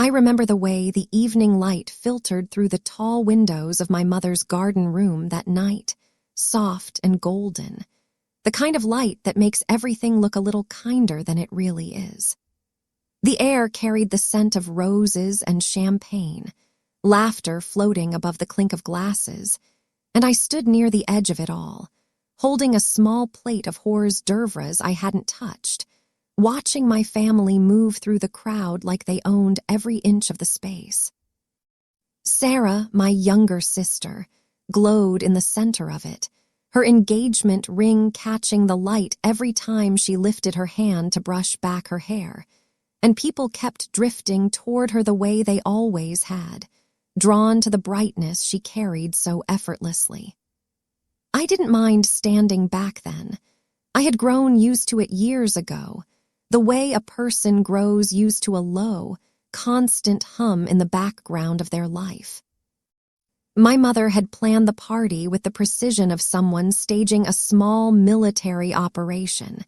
I remember the way the evening light filtered through the tall windows of my mother's garden room that night, soft and golden, the kind of light that makes everything look a little kinder than it really is. The air carried the scent of roses and champagne, laughter floating above the clink of glasses, and I stood near the edge of it all, holding a small plate of hors d'oeuvres I hadn't touched, watching my family move through the crowd like they owned every inch of the space. Sarah, my younger sister, glowed in the center of it, her engagement ring catching the light every time she lifted her hand to brush back her hair, and people kept drifting toward her the way they always had, drawn to the brightness she carried so effortlessly. I didn't mind standing back then. I had grown used to it years ago, the way a person grows used to a low, constant hum in the background of their life. My mother had planned the party with the precision of someone staging a small military operation,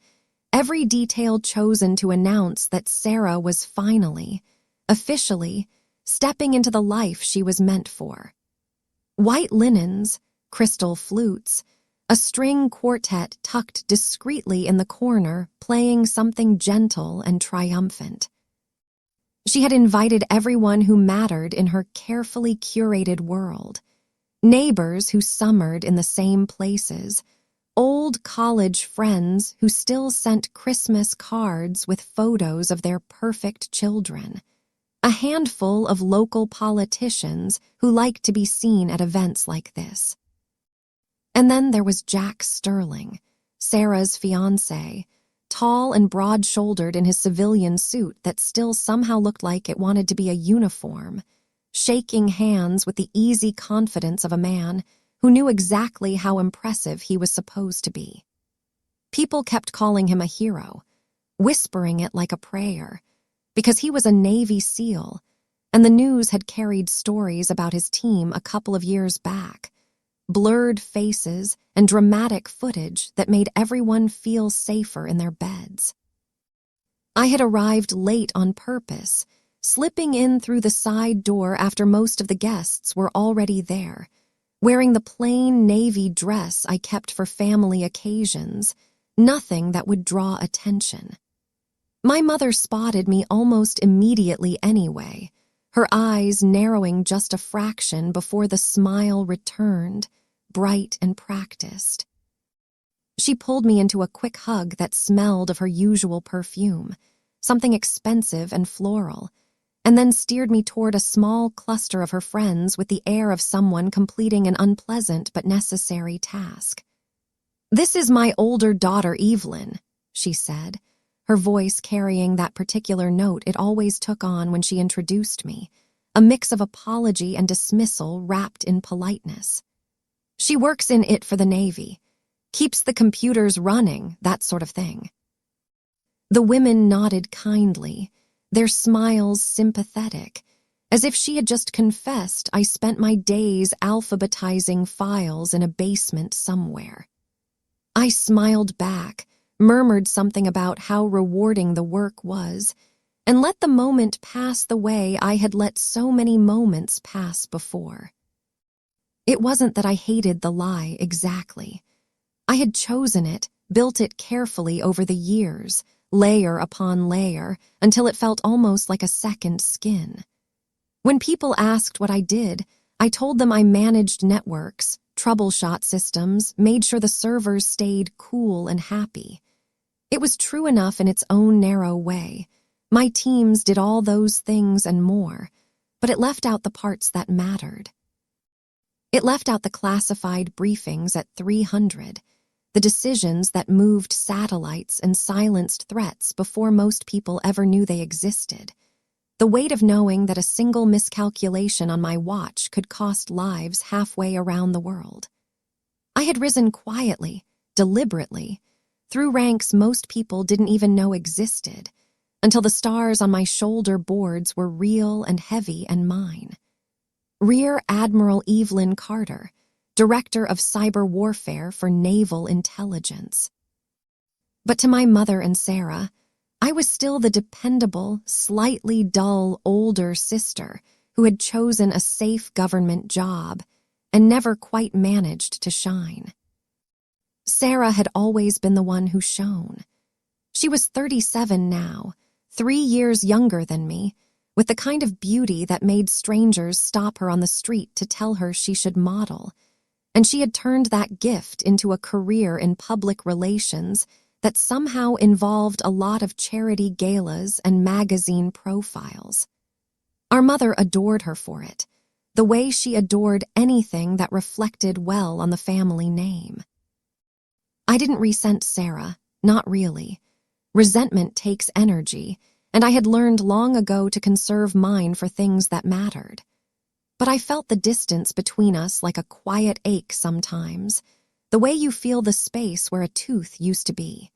every detail chosen to announce that Sarah was finally, officially, stepping into the life she was meant for. White linens, crystal flutes, a string quartet tucked discreetly in the corner, playing something gentle and triumphant. She had invited everyone who mattered in her carefully curated world, neighbors who summered in the same places, old college friends who still sent Christmas cards with photos of their perfect children, a handful of local politicians who liked to be seen at events like this. And then there was Jack Sterling, Sarah's fiancé, tall and broad-shouldered in his civilian suit that still somehow looked like it wanted to be a uniform, shaking hands with the easy confidence of a man who knew exactly how impressive he was supposed to be. People kept calling him a hero, whispering it like a prayer, because he was a Navy SEAL, and the news had carried stories about his team a couple of years back, blurred faces and dramatic footage that made everyone feel safer in their beds. I had arrived late on purpose, slipping in through the side door after most of the guests were already there, wearing the plain navy dress I kept for family occasions, nothing that would draw attention. My mother spotted me almost immediately anyway, her eyes narrowing just a fraction before the smile returned, bright and practiced. She pulled me into a quick hug that smelled of her usual perfume, something expensive and floral, and then steered me toward a small cluster of her friends with the air of someone completing an unpleasant but necessary task. "This is my older daughter, Evelyn," she said, her voice carrying that particular note it always took on when she introduced me, a mix of apology and dismissal wrapped in politeness. "She works in it for the Navy, keeps the computers running, that sort of thing." The women nodded kindly, their smiles sympathetic, as if she had just confessed I spent my days alphabetizing files in a basement somewhere. I smiled back, murmured something about how rewarding the work was, and let the moment pass the way I had let so many moments pass before. It wasn't that I hated the lie exactly. I had chosen it, built it carefully over the years, layer upon layer, until it felt almost like a second skin. When people asked what I did, I told them I managed networks, troubleshot systems, made sure the servers stayed cool and happy. It was true enough in its own narrow way. My teams did all those things and more, but it left out the parts that mattered. It left out the classified briefings at 300, the decisions that moved satellites and silenced threats before most people ever knew they existed, the weight of knowing that a single miscalculation on my watch could cost lives halfway around the world. I had risen quietly, deliberately, through ranks most people didn't even know existed, until the stars on my shoulder boards were real and heavy and mine. Rear Admiral Evelyn Carter, Director of Cyber Warfare for Naval Intelligence. But to my mother and Sarah, I was still the dependable, slightly dull, older sister who had chosen a safe government job and never quite managed to shine. Sarah had always been the one who shone. She was 37 now, 3 years younger than me, with the kind of beauty that made strangers stop her on the street to tell her she should model, and she had turned that gift into a career in public relations that somehow involved a lot of charity galas and magazine profiles. Our mother adored her for it, the way she adored anything that reflected well on the family name. I didn't resent Sarah, not really. Resentment takes energy, and I had learned long ago to conserve mine for things that mattered. But I felt the distance between us like a quiet ache sometimes, the way you feel the space where a tooth used to be.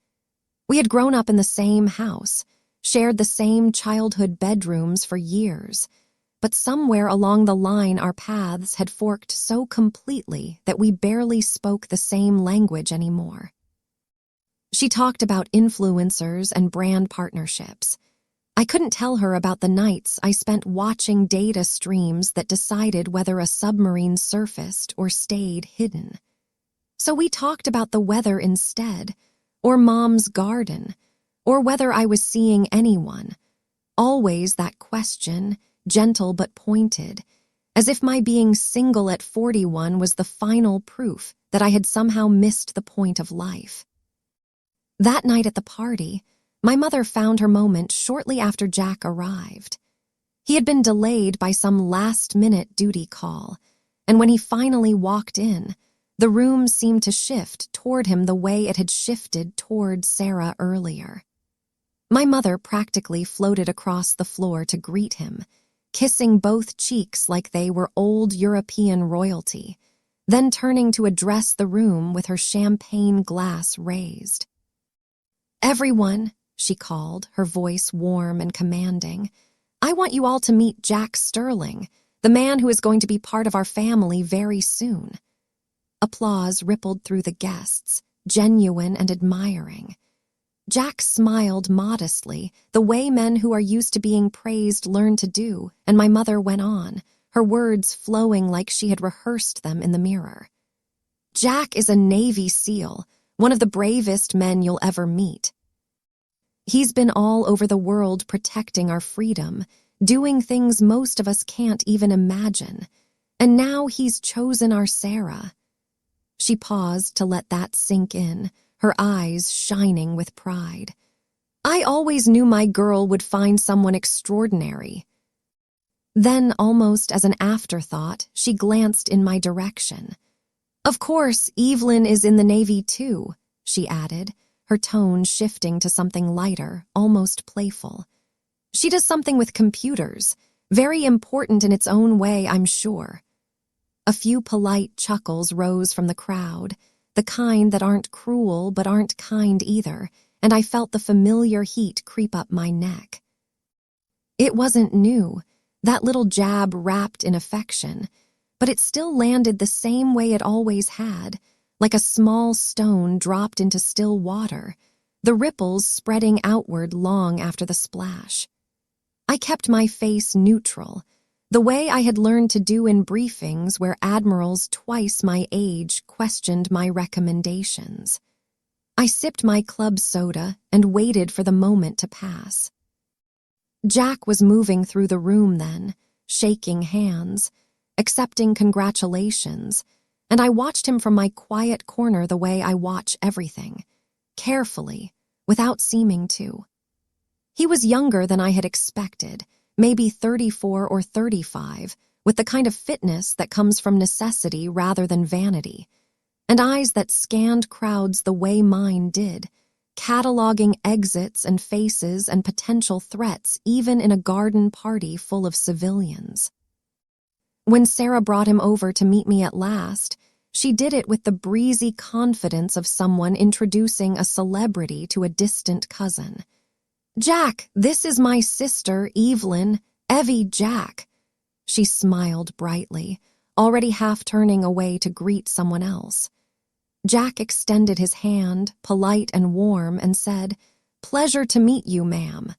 We had grown up in the same house, shared the same childhood bedrooms for years, but somewhere along the line our paths had forked so completely that we barely spoke the same language anymore. She talked about influencers and brand partnerships. I couldn't tell her about the nights I spent watching data streams that decided whether a submarine surfaced or stayed hidden. So we talked about the weather instead, or Mom's garden, or whether I was seeing anyone. Always that question, gentle but pointed, as if my being single at 41 was the final proof that I had somehow missed the point of life. That night at the party, my mother found her moment shortly after Jack arrived. He had been delayed by some last-minute duty call, and when he finally walked in, the room seemed to shift toward him the way it had shifted toward Sarah earlier. My mother practically floated across the floor to greet him, kissing both cheeks like they were old European royalty, then turning to address the room with her champagne glass raised. "Everyone," she called, her voice warm and commanding, "I want you all to meet Jack Sterling, the man who is going to be part of our family very soon." Applause rippled through the guests, genuine and admiring. Jack smiled modestly, the way men who are used to being praised learn to do, and my mother went on, her words flowing like she had rehearsed them in the mirror. "Jack is a Navy SEAL, one of the bravest men you'll ever meet. He's been all over the world protecting our freedom, doing things most of us can't even imagine, and now he's chosen our Sarah." She paused to let that sink in, her eyes shining with pride. "I always knew my girl would find someone extraordinary." Then, almost as an afterthought, she glanced in my direction. "Of course, Evelyn is in the Navy too," she added, her tone shifting to something lighter, almost playful. "She does something with computers, very important in its own way, I'm sure." A few polite chuckles rose from the crowd, the kind that aren't cruel but aren't kind either, and I felt the familiar heat creep up my neck. It wasn't new, that little jab wrapped in affection, but it still landed the same way it always had, like a small stone dropped into still water, the ripples spreading outward long after the splash. I kept my face neutral, the way I had learned to do in briefings where admirals twice my age questioned my recommendations. I sipped my club soda and waited for the moment to pass. Jack was moving through the room then, shaking hands, accepting congratulations, and I watched him from my quiet corner the way I watch everything, carefully, without seeming to. He was younger than I had expected, maybe 34 or 35, with the kind of fitness that comes from necessity rather than vanity, and eyes that scanned crowds the way mine did, cataloging exits and faces and potential threats even in a garden party full of civilians. When Sarah brought him over to meet me at last, she did it with the breezy confidence of someone introducing a celebrity to a distant cousin. "Jack, this is my sister, Evelyn, Evie Jack." She smiled brightly, already half turning away to greet someone else. Jack extended his hand, polite and warm, and said, "Pleasure to meet you, ma'am."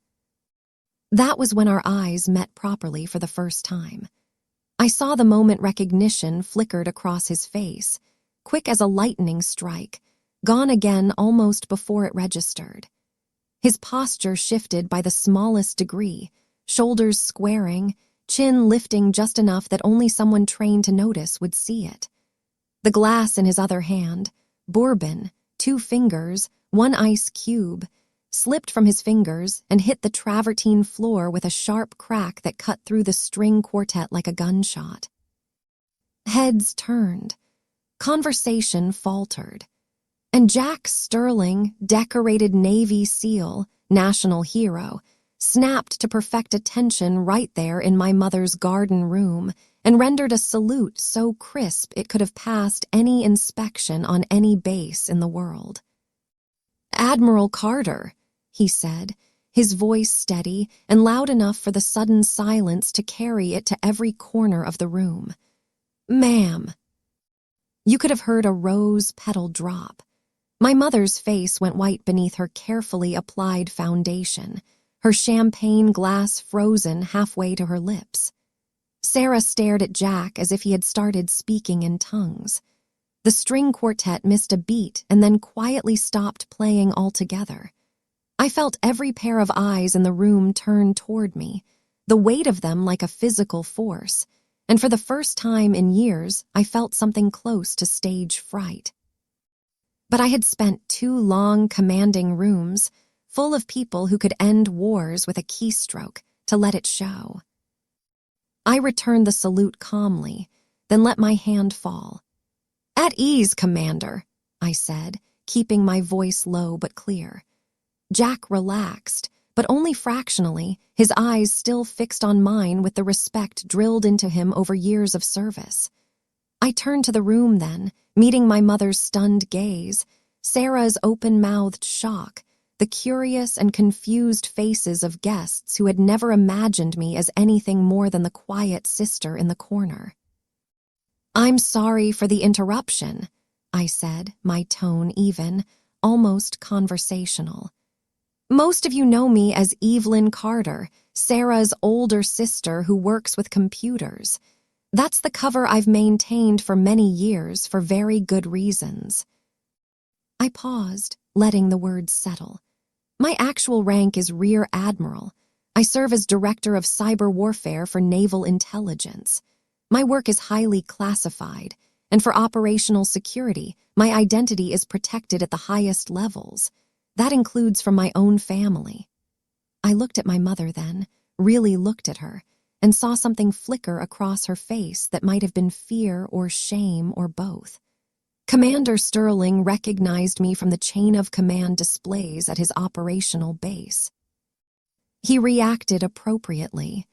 That was when our eyes met properly for the first time. I saw the moment recognition flickered across his face, quick as a lightning strike, gone again almost before it registered. His posture shifted by the smallest degree, shoulders squaring, chin lifting just enough that only someone trained to notice would see it. The glass in his other hand, bourbon, 2 fingers, 1 ice cube, slipped from his fingers and hit the travertine floor with a sharp crack that cut through the string quartet like a gunshot. Heads turned. Conversation faltered. And Jack Sterling, decorated Navy SEAL, national hero, snapped to perfect attention right there in my mother's garden room and rendered a salute so crisp it could have passed any inspection on any base in the world. "Admiral Carter," he said, his voice steady and loud enough for the sudden silence to carry it to every corner of the room. "Ma'am." You could have heard a rose petal drop. My mother's face went white beneath her carefully applied foundation, her champagne glass frozen halfway to her lips. Sarah stared at Jack as if he had started speaking in tongues. The string quartet missed a beat and then quietly stopped playing altogether. I felt every pair of eyes in the room turn toward me, the weight of them like a physical force, and for the first time in years, I felt something close to stage fright. But I had spent 2 long, commanding rooms, full of people who could end wars with a keystroke, to let it show. I returned the salute calmly, then let my hand fall. "At ease, Commander," I said, keeping my voice low but clear. Jack relaxed, but only fractionally, his eyes still fixed on mine with the respect drilled into him over years of service. I turned to the room then, meeting my mother's stunned gaze, Sarah's open-mouthed shock, the curious and confused faces of guests who had never imagined me as anything more than the quiet sister in the corner. "I'm sorry for the interruption," I said, my tone even, almost conversational. "Most of you know me as Evelyn Carter, Sarah's older sister who works with computers. That's the cover I've maintained for many years for very good reasons." I paused, letting the words settle. My actual rank is Rear Admiral. I serve as Director of Cyber Warfare for Naval Intelligence. My work is highly classified, and for operational security, my identity is protected at the highest levels. That includes from my own family. I looked at my mother then, really looked at her, and saw something flicker across her face that might have been fear or shame or both. Commander Sterling recognized me from the chain of command displays at his operational base. He reacted appropriately.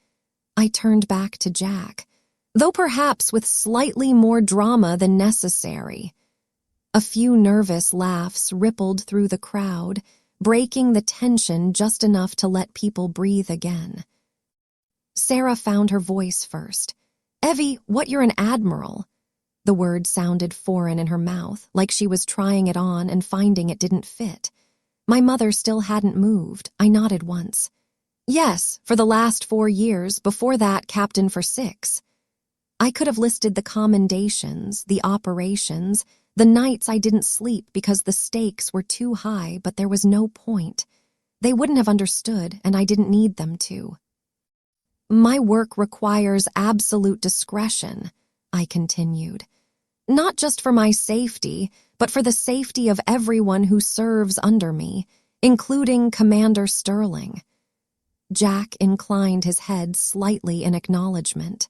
I turned back to Jack, though perhaps with slightly more drama than necessary. A few nervous laughs rippled through the crowd, breaking the tension just enough to let people breathe again. Sarah found her voice first. "Evie, what, you're an admiral?" The word sounded foreign in her mouth, like she was trying it on and finding it didn't fit. My mother still hadn't moved. I nodded once. "Yes, for the last 4 years, before that captain for 6. I could have listed the commendations, the operations, the nights I didn't sleep because the stakes were too high, but there was no point. They wouldn't have understood, and I didn't need them to. "My work requires absolute discretion," I continued. "Not just for my safety, but for the safety of everyone who serves under me, including Commander Sterling." Jack inclined his head slightly in acknowledgement.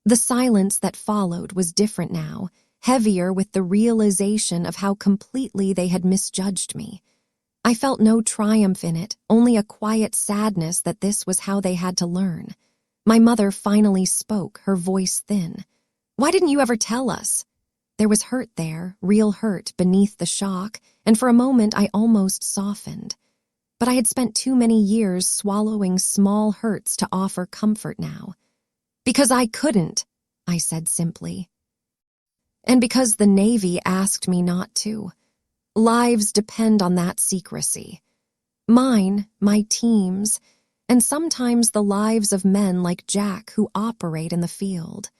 The silence that followed was different now, heavier with the realization of how completely they had misjudged me. I felt no triumph in it, only a quiet sadness that this was how they had to learn. My mother finally spoke, her voice thin. "Why didn't you ever tell us?" There was hurt there, real hurt beneath the shock, and for a moment I almost softened. But I had spent too many years swallowing small hurts to offer comfort now. "Because I couldn't," I said simply. "And because the Navy asked me not to. Lives depend on that secrecy. Mine, my team's, and sometimes the lives of men like Jack who operate in the field.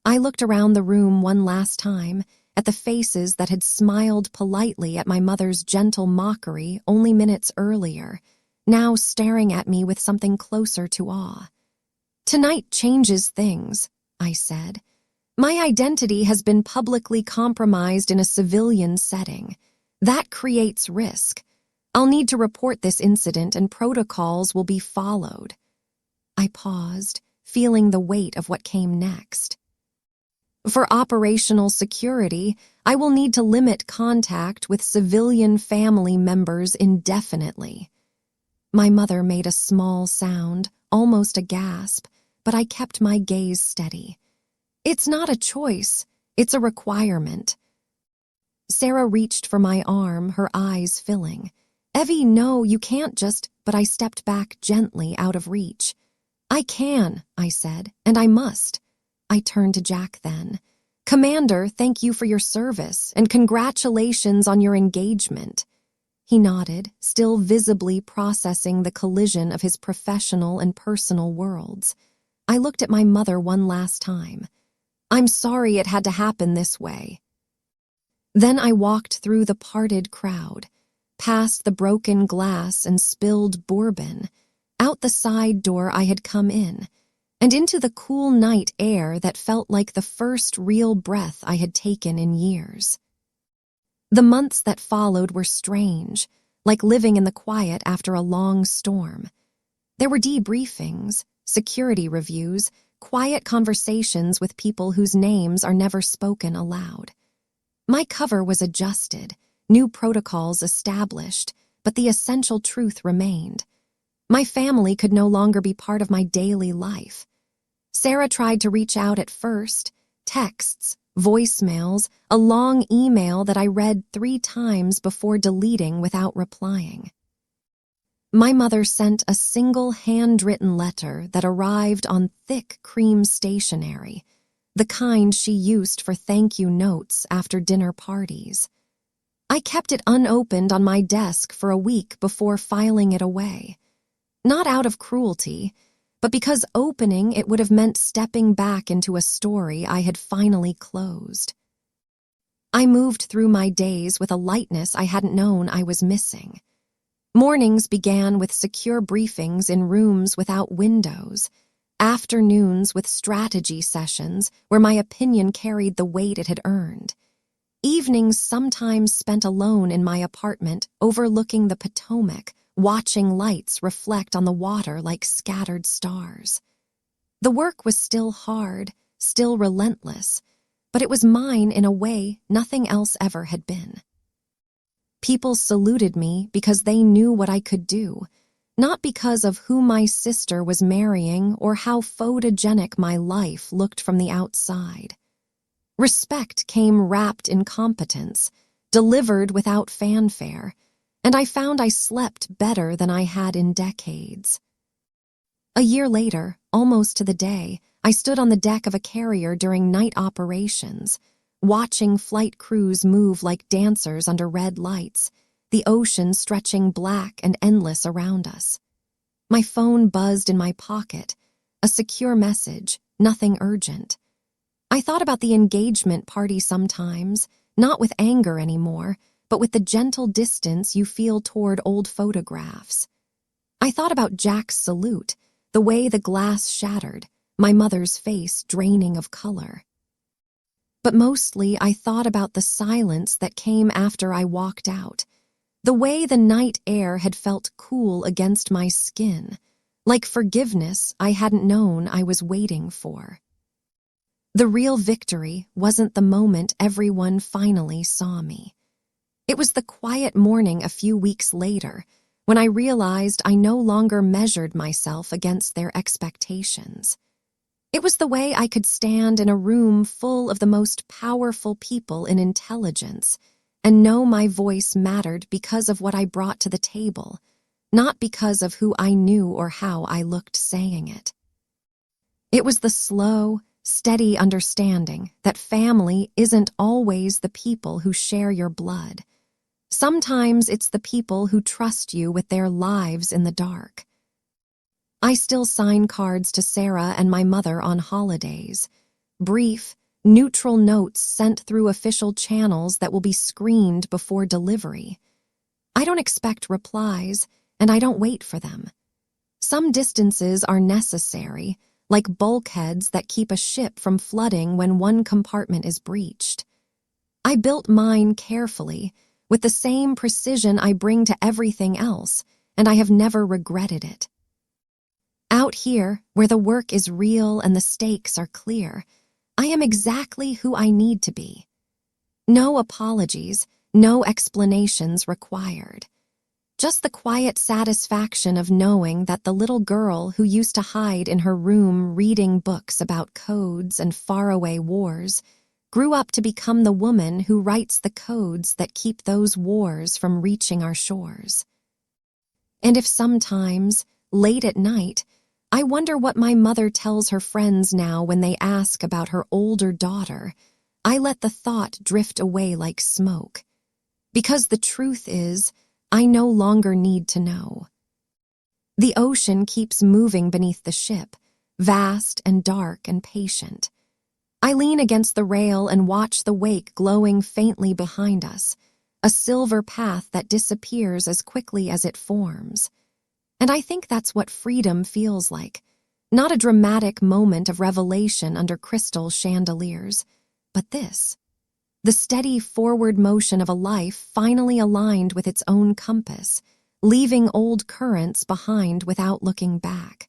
I looked around the room one last time, at the faces that had smiled politely at my mother's gentle mockery only minutes earlier, now staring at me with something closer to awe. "Tonight changes things," I said. "My identity has been publicly compromised in a civilian setting. That creates risk. I'll need to report this incident and protocols will be followed." I paused, feeling the weight of what came next. "For operational security, I will need to limit contact with civilian family members indefinitely." My mother made a small sound, almost a gasp, but I kept my gaze steady. "It's not a choice, it's a requirement." Sarah reached for my arm, her eyes filling. "Evie, no, you can't just," but I stepped back gently out of reach. "I can," I said, "and I must." I turned to Jack then. "Commander, thank you for your service, and congratulations on your engagement." He nodded, still visibly processing the collision of his professional and personal worlds. I looked at my mother one last time. "I'm sorry it had to happen this way." Then I walked through the parted crowd, past the broken glass and spilled bourbon, out the side door I had come in, and into the cool night air that felt like the first real breath I had taken in years. The months that followed were strange, like living in the quiet after a long storm. There were debriefings, security reviews, quiet conversations with people whose names are never spoken aloud. My cover was adjusted, new protocols established, but the essential truth remained. My family could no longer be part of my daily life. Sarah tried to reach out at first, texts, voicemails, a long email that I read 3 times before deleting without replying. My mother sent a single handwritten letter that arrived on thick cream stationery, the kind she used for thank you notes after dinner parties. I kept it unopened on my desk for a week before filing it away. Not out of cruelty, but because opening it would have meant stepping back into a story I had finally closed. I moved through my days with a lightness I hadn't known I was missing. Mornings began with secure briefings in rooms without windows, afternoons with strategy sessions where my opinion carried the weight it had earned. Evenings sometimes spent alone in my apartment overlooking the Potomac, watching lights reflect on the water like scattered stars. The work was still hard, still relentless, but it was mine in a way nothing else ever had been. People saluted me because they knew what I could do, not because of who my sister was marrying or how photogenic my life looked from the outside. Respect came wrapped in competence, delivered without fanfare, and I found I slept better than I had in decades. A year later, almost to the day, I stood on the deck of a carrier during night operations, watching flight crews move like dancers under red lights, the ocean stretching black and endless around us. My phone buzzed in my pocket, a secure message, nothing urgent. I thought about the engagement party sometimes, not with anger anymore, but with the gentle distance you feel toward old photographs. I thought about Jack's salute, the way the glass shattered, my mother's face draining of color. But mostly I thought about the silence that came after I walked out, the way the night air had felt cool against my skin, like forgiveness I hadn't known I was waiting for. The real victory wasn't the moment everyone finally saw me. It was the quiet morning a few weeks later, when I realized I no longer measured myself against their expectations. It was the way I could stand in a room full of the most powerful people in intelligence and know my voice mattered because of what I brought to the table, not because of who I knew or how I looked saying it. It was the slow, steady understanding that family isn't always the people who share your blood. Sometimes it's the people who trust you with their lives in the dark. I still sign cards to Sarah and my mother on holidays. Brief, neutral notes sent through official channels that will be screened before delivery. I don't expect replies, and I don't wait for them. Some distances are necessary, like bulkheads that keep a ship from flooding when one compartment is breached. I built mine carefully, with the same precision I bring to everything else, and I have never regretted it. Out here, where the work is real and the stakes are clear, I am exactly who I need to be. No apologies, no explanations required. Just the quiet satisfaction of knowing that the little girl who used to hide in her room reading books about codes and faraway wars grew up to become the woman who writes the codes that keep those wars from reaching our shores. And if sometimes, late at night, I wonder what my mother tells her friends now when they ask about her older daughter, I let the thought drift away like smoke. Because the truth is, I no longer need to know. The ocean keeps moving beneath the ship, vast and dark and patient. I lean against the rail and watch the wake glowing faintly behind us, a silver path that disappears as quickly as it forms. And I think that's what freedom feels like. Not a dramatic moment of revelation under crystal chandeliers, but this. The steady forward motion of a life finally aligned with its own compass, leaving old currents behind without looking back.